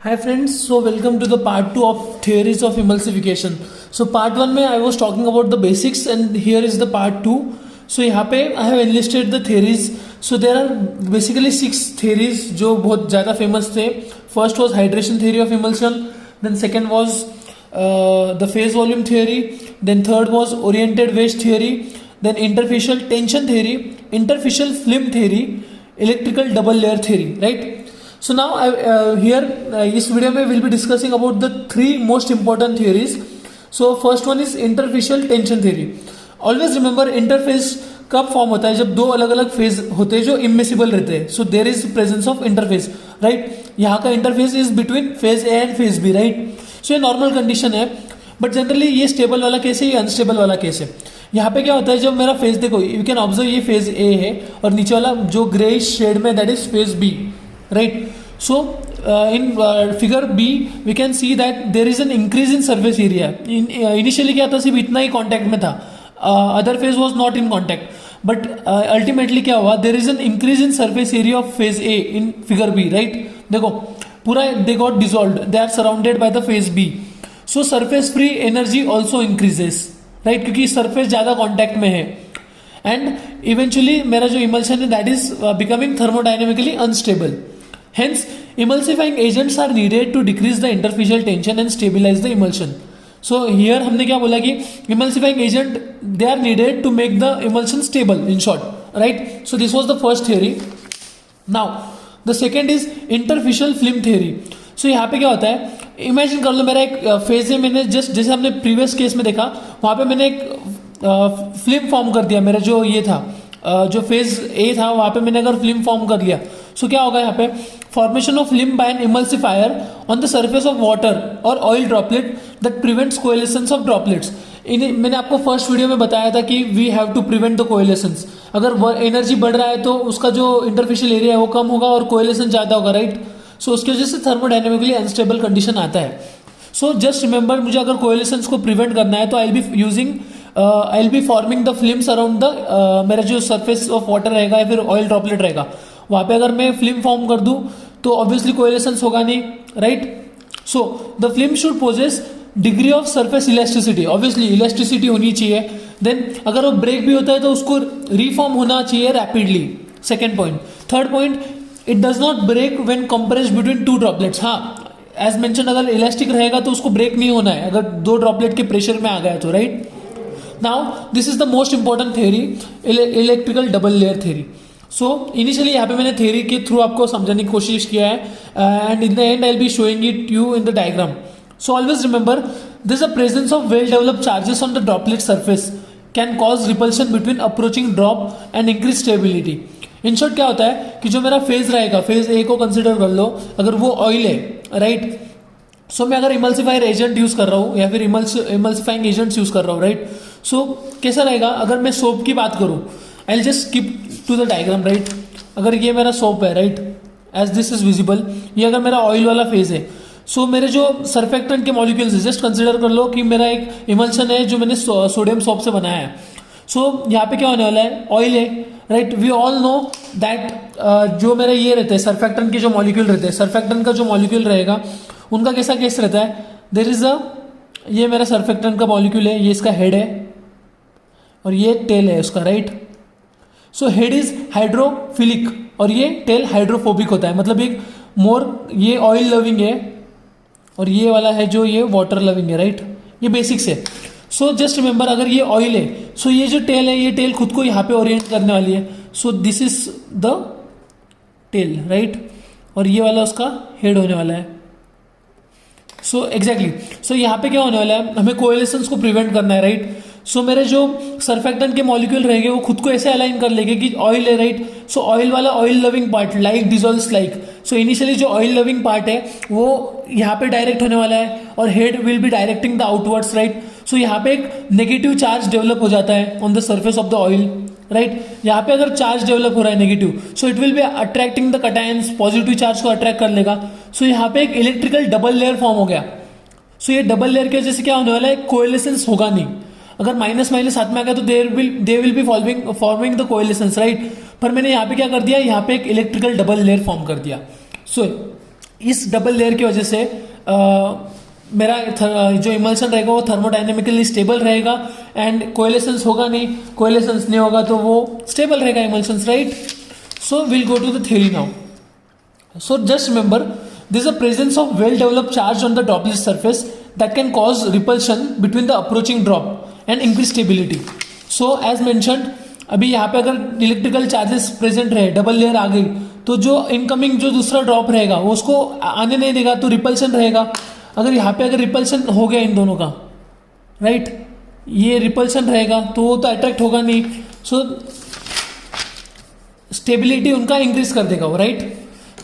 Hi friends, so welcome to the part 2 of theories of emulsification. So part 1 में I was talking about the basics and here is the part 2. So यहाँ पे I have enlisted the theories. So there are basically 6 theories जो बहुत ज़्यादा famous थे. First was hydration theory of emulsion. Then second was the phase volume theory. Then third was oriented wedge theory. Then interfacial tension theory, interfacial film theory, electrical double layer theory, right? So now here इस video में we'll be discussing about the 3 most important theories. So first one is interfacial tension theory. Always remember interface कब form होता है जब दो अलग अलग phase होते हैं जो इमिसिबल रहते हैं. So there is presence of interface, right. यहाँ का interface is between phase A and phase B, right. So ये नॉर्मल कंडीशन है, बट जनरली ये स्टेबल वाला केस है, ये अनस्टेबल वाला केस है. यहाँ पे क्या होता है, जब मेरा फेज देखो, यू कैन ऑब्जर्व ये फेज ए है और नीचे वाला जो ग्रे शेड में that is phase B, right. So in figure B we can see that there is an increase in surface area. Initially क्या था, सिर्फ इतना ही कांटेक्ट में था, other phase was not in contact, but ultimately क्या हुआ, there is an increase in surface area of phase A in figure B, right. देखो पूरा they got dissolved, they are surrounded by the phase B. So surface free energy also increases, right, क्योंकि surface ज़्यादा contact में है. And eventually मेरा जो emulsion है that is becoming thermodynamically unstable. Hence, emulsifying agents are needed to decrease the interfacial tension and stabilize the emulsion. So here हमने क्या बोला कि emulsifying agent they are needed to make the emulsion stable, in short, right? So this was the first theory. Now the second is interfacial film theory. So यहाँ पे क्या होता है, imagine कर लो मेरा एक फेज है, मैंने जैसे हमने प्रीवियस केस में देखा, वहाँ पे मैंने एक फिल्म फॉर्म कर दिया. मेरा जो ये था, जो फेज ए था, वहाँ पे मैंने अगर फिल्म फॉर्म कर लिया, सो क्या होगा यहाँ पे, formation of film by an emulsifier on the surface of water और oil droplet that prevents coalescence of droplets. मैंने आपको फर्स्ट वीडियो में बताया था कि we have to prevent the coalescence. अगर एनर्जी बढ़ रहा है तो उसका जो इंटरफेशियल एरिया है वो कम होगा और कोएलेसेंस ज़्यादा होगा, राइट. सो उसकी वजह से थर्मोडाइनमिकली अनस्टेबल कंडीशन आता है. सो जस्ट रिमेंबर, मुझे अगर कोएलेसेंस को प्रिवेंट करना है तो I will be forming the films around the मेरा जो सरफेस ऑफ वाटर रहेगा या फिर ऑयल ड्रॉपलेट रहेगा, वहाँ पे अगर मैं फिल्म फॉर्म कर दूँ तो ऑब्वियसली कोएलेसेंस होगा नहीं, right. So the film should possess degree of surface elasticity, obviously elasticity होनी चाहिए. देन अगर वो ब्रेक भी होता है तो उसको रिफॉर्म होना चाहिए rapidly. Second point. Third point, it does not break when compressed between two droplets. हाँ, एज मेंशन, अगर इलास्टिक रहेगा तो उसको ब्रेक नहीं होना है अगर दो ड्रॉपलेट के प्रेशर में आ गया तो, right. Now this is the most important theory, electrical double layer theory. So initially यहाँ पे मैंने थ्योरी के थ्रू आपको समझाने की कोशिश किया है, and in the and I will be showing it you in the diagram. So always remember, this the presence of well developed charges on the droplet surface can cause repulsion between approaching drop and increase stability. In short क्या होता है कि जो मेरा phase रहेगा, phase A को consider कर लो, अगर वो ऑयल है, राइट. सो मैं अगर इमल्सिफायर एजेंट यूज कर रहा हूँ या फिर इमल्सिफाइंग एजेंट्स यूज कर रहा हूँ, राइट. सो कैसा रहेगा, अगर मैं सोप की बात करूँ, I will just skip to the diagram, right. अगर ये मेरा सोप है, right, as this is visible, ये अगर मेरा ऑयल वाला फेज है, सो मेरे जो सर्फेक्टेंट के मॉलिक्यूल्स है, जस्ट कंसिडर कर लो कि मेरा एक इमल्शन है जो मैंने सोडियम सोप से बनाया है. सो यहाँ पे क्या होने वाला है, ऑयल है, right. We all know that जो मेरा ये रहता है, सर्फेक्टेंट के जो मॉलिक्यूल रहते हैं, सर्फेक्टेंट का जो मॉलिक्यूल रहेगा उनका कैसा केस रहता है, देयर इज ये मेरा सर्फेक्टेंट का मॉलिक्यूल है, ये इसका हेड है और ये टेल है उसका, right. So head is hydrophilic और ये टेल हाइड्रोफोबिक होता है, मतलब एक मोर ये ऑयल लविंग है और ये वाला है जो ये वाटर लविंग है, राइट. ये बेसिक्स है. सो जस्ट रिमेंबर, अगर ये ऑयल है, सो ये जो टेल है, ये टेल खुद को यहाँ पे ओरिएंट करने वाली है. So this is the tail, right, और ये वाला उसका हेड होने वाला है. सो एग्जैक्टली, सो यहाँ पे क्या होने वाला है, हमें कोएलेसेंस को प्रिवेंट करना है, राइट. सो मेरे जो सर्फेक्टेंट के मॉलिक्यूल रहेंगे वो खुद को ऐसे अलाइन कर लेंगे कि ऑयल है, राइट. सो ऑयल वाला oil loving part like dissolves like. So initially जो ऑयल लविंग पार्ट है वो यहाँ पे डायरेक्ट होने वाला है और head will be directing the outwards, right. So यहाँ पे एक नेगेटिव चार्ज डेवलप हो जाता है on the surface of the oil, right. यहाँ पे अगर चार्ज डेवलप हो रहा है negative, so it will be attracting the cations, positive charge को अट्रैक्ट कर लेगा. सो यहाँ पे एक इलेक्ट्रिकल डबल लेयर फॉर्म हो गया. सो ये डबल लेयर की वजह से क्या होने वाला है, कोएलेसेंस होगा नहीं. अगर माइनस माइनस साथ में आ गया तो they will be forming the coalescence, right. पर मैंने यहाँ पे क्या कर दिया, यहाँ पे एक इलेक्ट्रिकल डबल लेयर फॉर्म कर दिया. सो इस डबल लेयर की वजह से मेरा जो इमल्शन रहेगा वो थर्मोडाइनेमिकली स्टेबल रहेगा एंड कोएलेसेंस होगा नहीं, कोएलेसेंस नहीं होगा तो वो स्टेबल रहेगा emulsions, right. So will go to the theory now. So just remember, there is a presence of well-developed charge on the droplet surface that can cause repulsion between the approaching drop and increase stability. So as mentioned, अभी यहाँ पे अगर electrical charges present रहे, double layer आ गई, तो जो incoming जो दूसरा ड्रॉप रहेगा वो उसको आने नहीं देगा, तो रिपल्शन रहेगा. अगर यहाँ पे अगर रिपल्शन हो गया इन दोनों का, राइट, ये रिपल्शन रहेगा तो वो तो अट्रैक्ट होगा नहीं, सो स्टेबिलिटी उनका इंक्रीज कर देगा, right.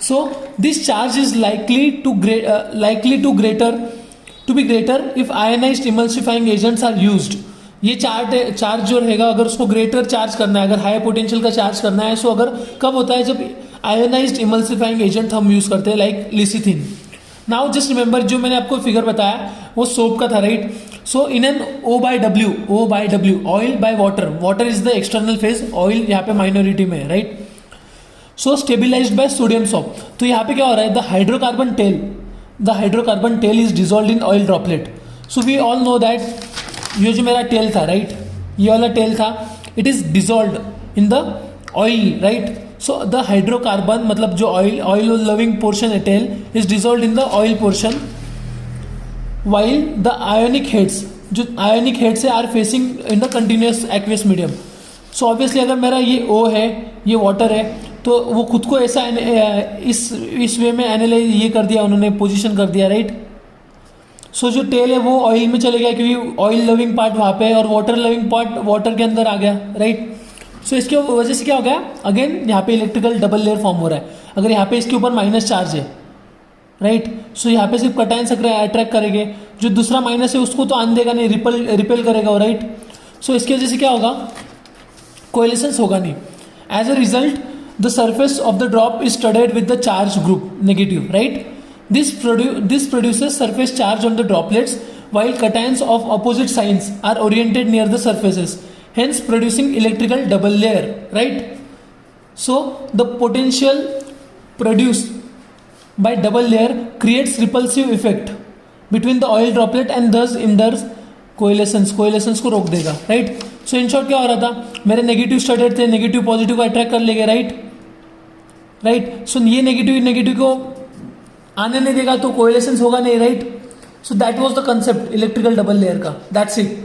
So this charge is likely to be greater if ionized emulsifying agents are used. ये चार्ज जो रहेगा, अगर उसको ग्रेटर चार्ज करना है, अगर हाई पोटेंशियल का चार्ज करना है, सो अगर कब होता है, जब आयोनाइज्ड इमल्सिफाइंग एजेंट हम यूज करते हैं, like lecithin. Now just remember, जो मैंने आपको फिगर बताया वो सोप का था, right. So in an O by W, oil by water is the external phase, oil यहाँ पे माइनॉरिटी में है, right. So stabilised by sodium soap. तो यहाँ पे क्या हो रहा है, the hydrocarbon tail is dissolve in oil droplet. So we all know that ये जो मेरा टेल था, राइट, ये वाला टेल था, it is dissolve in the oil, right. So the hydrocarbon मतलब जो ऑयल लविंग पोर्शन है tail is dissolve in the oil portion, while the ionic heads, जो ionic heads are facing in the continuous aqueous medium. So obviously अगर मेरा ये O है, ये water है, तो वो खुद को ऐसा इस वे में एनालाइज ये कर दिया उन्होंने, पोजीशन कर दिया, राइट. सो जो टेल है वो ऑयल में चले गया क्योंकि ऑयल लविंग पार्ट वहाँ पे है और वाटर लविंग पार्ट वाटर के अंदर आ गया, राइट. सो इसकी वजह से क्या हो गया, अगेन यहाँ पे इलेक्ट्रिकल डबल लेयर फॉर्म हो रहा है. अगर यहाँ पे इसके ऊपर माइनस चार्ज है, राइट, सो यहाँ पे सिर्फ कटायंस अट्रैक्ट करेंगे, जो दूसरा माइनस है उसको तो आने देगा नहीं, रिपेल करेगा, राइट. सो इसकी वजह से क्या होगा, कोएलेसेंस होगा नहीं. As a result the surface of the drop is studded with the charge group negative, right. This produces surface charge on the droplets, while cations of opposite signs are oriented near the surfaces, hence producing electrical double layer, right. So the potential produced by double layer creates repulsive effect between the oil droplet and thus hinders कोएलेसेंस को रोक देगा, right. So in short क्या हो रहा था, मेरे negative studded थे, negative positive को अट्रैक्ट कर लेंगे, राइट. सो ये नेगेटिव को आने नहीं देगा तो कोएलेसेंस होगा नहीं, right. So that was the concept electrical double layer का, दैट्स इट.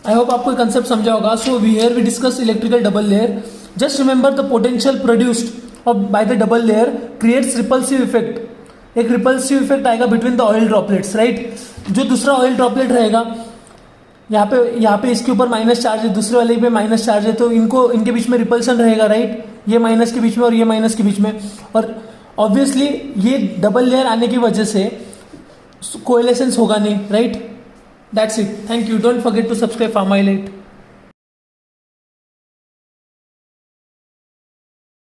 आई होप आपको कंसेप्ट समझा होगा. So we discuss electrical double layer. Just remember the potential produced by the double layer creates repulsive effect. एक repulsive effect आएगा between the oil droplets, right. जो दूसरा oil droplet रहेगा, यहाँ पे इसके ऊपर माइनस चार्ज है, दूसरे वाले पे माइनस चार्ज है, तो इनके बीच में रिपल्सन रहेगा, राइट. ये माइनस के बीच में और ये माइनस के बीच में, और ऑब्वियसली ये डबल लेयर आने की वजह से कोएलेसेंस होगा नहीं, right. That's it. Thank you. Don't forget to subscribe फार्माइलाइट.